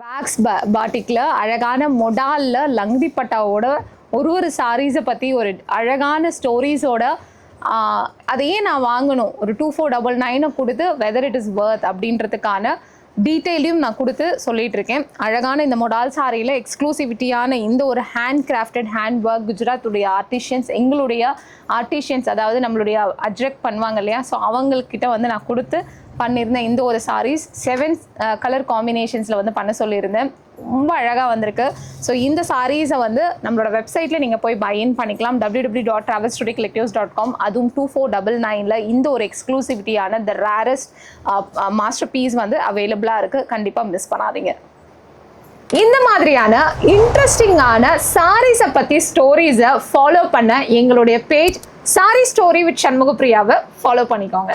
Wax பாட்டிக்கில் அழகான மொடாலில் லங்தி பட்டாவோட ஒரு சாரீஸை பற்றி ஒரு அழகான ஸ்டோரிஸோட அதையே நான் வாங்கணும் ஒரு 2499 கொடுத்து வெதர் இட் இஸ் வர்த் அப்படின்றதுக்கான டீட்டெயிலையும் நான் கொடுத்து சொல்லிகிட்டு இருக்கேன். அழகான இந்த மொடால் சாரியில் எக்ஸ்க்ளூசிவிட்டியான இந்த ஒரு hand crafted hand work குஜராத்துடைய artisans, எங்களுடைய ஆர்டிஷியன்ஸ், அதாவது நம்மளுடைய அஜ்ரக் பண்ணுவாங்க இல்லையா, ஸோ அவங்கக்கிட்ட வந்து நான் கொடுத்து பண்ணியிருந்தேன். இந்த ஒரு சாரீஸ் 7 கலர் காம்பினேஷன்ஸில் வந்து பண்ண சொல்லியிருந்தேன். ரொம்ப அழகாக வந்திருக்கு. ஸோ இந்த சாரீஸை வந்து நம்மளோட வெப்சைட்டில் நீங்கள் போய் பைன் பண்ணிக்கலாம், www.travelstorycollectives.com. அதுவும் 2499 இந்த ஒரு எக்ஸ்க்ளூசிவிட்டியான த ரேரஸ்ட் மாஸ்டர் பீஸ் வந்து அவைலபிளாக இருக்குது. கண்டிப்பாக மிஸ் பண்ணாதீங்க. இந்த மாதிரியான இன்ட்ரெஸ்டிங்கான சாரீஸை பற்றி ஸ்டோரிஸை ஃபாலோ பண்ண எங்களுடைய பேஜ் சாரி ஸ்டோரி வித் சண்முகப்பிரியாவை ஃபாலோ பண்ணிக்கோங்க.